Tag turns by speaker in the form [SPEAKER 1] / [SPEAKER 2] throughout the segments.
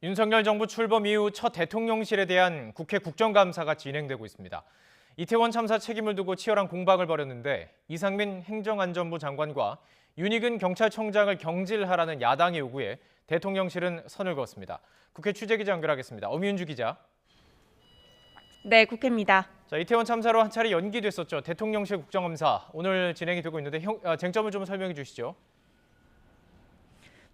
[SPEAKER 1] 윤석열 정부 출범 이후 첫 대통령실에 대한 국회 국정감사가 진행되고 있습니다. 이태원 참사 책임을 두고 치열한 공방을 벌였는데 이상민 행정안전부 장관과 윤익은 경찰청장을 경질하라는 야당의 요구에 대통령실은 선을 그었습니다. 국회 취재기자 연결하겠습니다. 엄윤주 기자.
[SPEAKER 2] 네, 국회입니다.
[SPEAKER 1] 이태원 참사로 한 차례 연기됐었죠. 대통령실 국정감사 오늘 진행이 되고 있는데 쟁점을 좀 설명해 주시죠.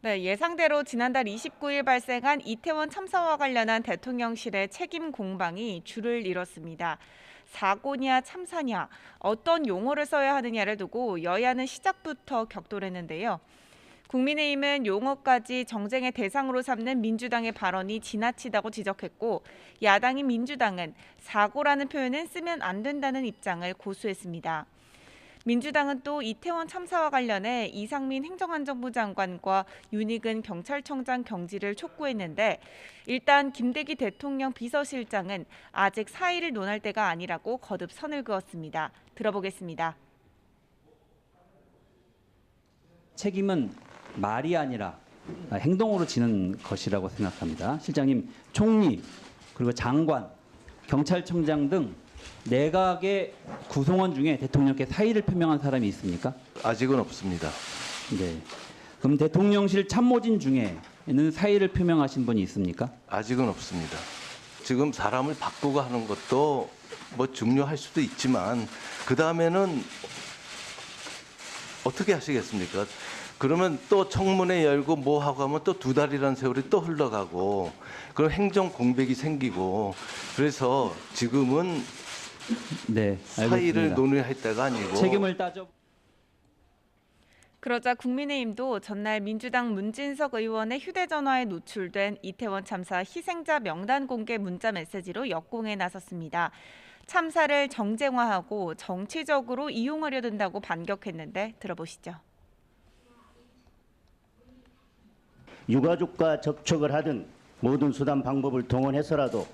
[SPEAKER 2] 네, 예상대로 지난달 29일 발생한 이태원 참사와 관련한 대통령실의 책임 공방이 줄을 이뤘습니다. 사고냐 참사냐 어떤 용어를 써야 하느냐를 두고 여야는 시작부터 격돌했는데요. 국민의힘은 용어까지 정쟁의 대상으로 삼는 민주당의 발언이 지나치다고 지적했고, 야당인 민주당은 사고라는 표현은 쓰면 안 된다는 입장을 고수했습니다. 민주당은 또 이태원 참사와 관련해 이상민 행정안전부 장관과 윤익은 경찰청장 경질을 촉구했는데, 일단 김대기 대통령 비서실장은 아직 사의를 논할 때가 아니라고 거듭 선을 그었습니다. 들어보겠습니다.
[SPEAKER 3] 책임은 말이 아니라 행동으로 지는 것이라고 생각합니다. 실장님, 총리, 그리고 장관, 경찰청장 등 내각의 구성원 중에 대통령께 사의를 표명한 사람이 있습니까?
[SPEAKER 4] 아직은 없습니다.
[SPEAKER 3] 네. 그럼 대통령실 참모진 중에는 사의를 표명하신 분이 있습니까?
[SPEAKER 4] 아직은 없습니다. 지금 사람을 바꾸고 하는 것도 뭐 중요할 수도 있지만 그 다음에는 어떻게 하시겠습니까? 그러면 또 청문회 열고 뭐 하고 하면 또 2달이라는 세월이 또 흘러가고 그럼 행정 공백이 생기고 그래서 지금은
[SPEAKER 3] 네,
[SPEAKER 4] 사의를
[SPEAKER 3] 알겠습니다.
[SPEAKER 4] 논의할 때가 아니고
[SPEAKER 3] 책임을 따져.
[SPEAKER 2] 그러자 국민의힘도 전날 민주당 문진석 의원의 휴대전화에 노출된 이태원 참사 희생자 명단 공개 문자 메시지로 역공에 나섰습니다. 참사를 정쟁화하고 정치적으로 이용하려 든다고 반격했는데 들어보시죠.
[SPEAKER 5] 유가족과 접촉을 하든 모든 수단 방법을 동원해서라도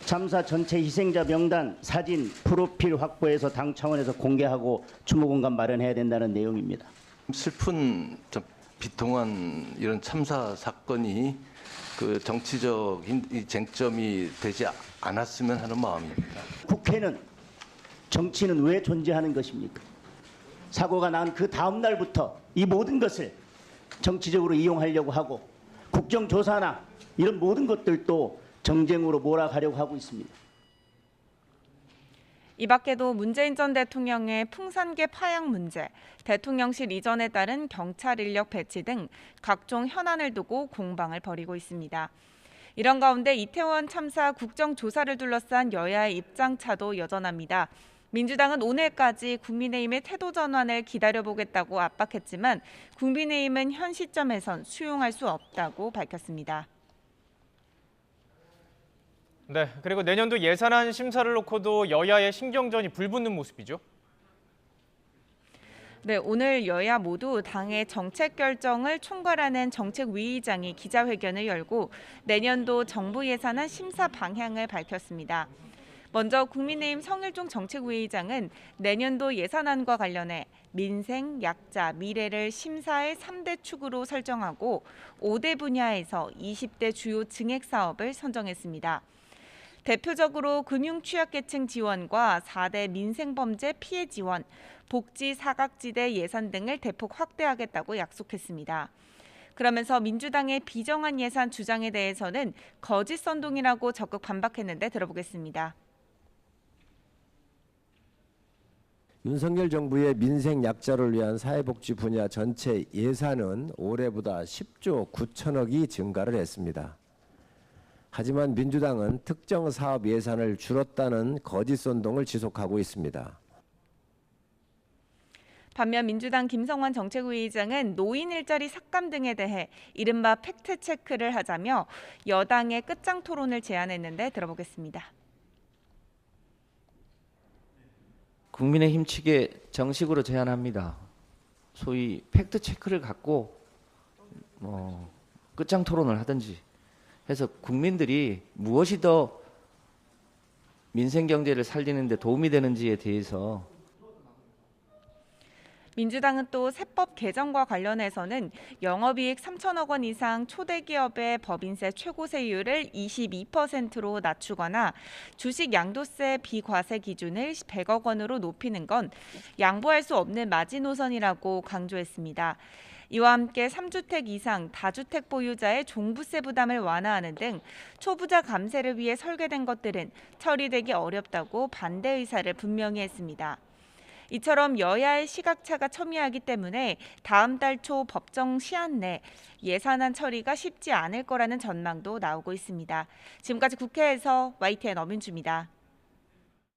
[SPEAKER 5] 참사 전체 희생자 명단, 사진, 프로필 확보해서 당 차원에서 공개하고 추모 공간 마련해야 된다는 내용입니다.
[SPEAKER 4] 슬픈 좀 비통한 이런 참사 사건이 그 정치적인 이 쟁점이 되지 않았으면 하는 마음입니다.
[SPEAKER 5] 국회는 정치는 왜 존재하는 것입니까? 사고가 난 그 다음 날부터 이 모든 것을 정치적으로 이용하려고 하고 국정조사나 이런 모든 것들도 정쟁으로 몰아가려고 하고 있습니다.
[SPEAKER 2] 이 밖에도 문재인 전 대통령의 풍산계 파양 문제, 대통령실 이전에 따른 경찰 인력 배치 등 각종 현안을 두고 공방을 벌이고 있습니다. 이런 가운데 이태원 참사 국정조사를 둘러싼 여야의 입장차도 여전합니다. 민주당은 오늘까지 국민의힘의 태도 전환을 기다려보겠다고 압박했지만 국민의힘은 현 시점에선 수용할 수 없다고 밝혔습니다.
[SPEAKER 1] 네, 그리고 내년도 예산안 심사를 놓고도 여야의 신경전이 불붙는 모습이죠.
[SPEAKER 2] 네, 오늘 여야 모두 당의 정책 결정을 총괄하는 정책위의장이 기자회견을 열고 내년도 정부 예산안 심사 방향을 밝혔습니다. 먼저 국민의힘 성일종 정책위의장은 내년도 예산안과 관련해 민생, 약자, 미래를 심사의 3대 축으로 설정하고 5대 분야에서 20대 주요 증액 사업을 선정했습니다. 대표적으로 금융 취약계층 지원과 4대 민생범죄 피해 지원, 복지 사각지대 예산 등을 대폭 확대하겠다고 약속했습니다. 그러면서 민주당의 비정한 예산 주장에 대해서는 거짓 선동이라고 적극 반박했는데 들어보겠습니다.
[SPEAKER 6] 윤석열 정부의 민생 약자를 위한 사회복지 분야 전체 예산은 올해보다 10조 9천억이 증가를 했습니다. 하지만 민주당은 특정 사업 예산을 줄였다는 거짓 선동을 지속하고 있습니다.
[SPEAKER 2] 반면 민주당 김성환 정책위의장은 노인 일자리 삭감 등에 대해 이른바 팩트체크를 하자며 여당의 끝장 토론을 제안했는데 들어보겠습니다.
[SPEAKER 7] 국민의힘 측에 정식으로 제안합니다. 소위 팩트체크를 갖고 끝장 토론을 하든지 해서 국민들이 무엇이 더 민생 경제를 살리는 데 도움이 되는지에 대해서
[SPEAKER 2] 민주당은 또 세법 개정과 관련해서는 영업이익 3천억 원 이상 초대기업의 법인세 최고세율을 22%로 낮추거나 주식 양도세 비과세 기준을 100억 원으로 높이는 건 양보할 수 없는 마지노선이라고 강조했습니다. 이와 함께 3주택 이상 다주택 보유자의 종부세 부담을 완화하는 등 초부자 감세를 위해 설계된 것들은 처리되기 어렵다고 반대 의사를 분명히 했습니다. 이처럼 여야의 시각차가 첨예하기 때문에 다음 달 초 법정 시한 내 예산안 처리가 쉽지 않을 거라는 전망도 나오고 있습니다. 지금까지 국회에서 YTN 엄윤주입니다.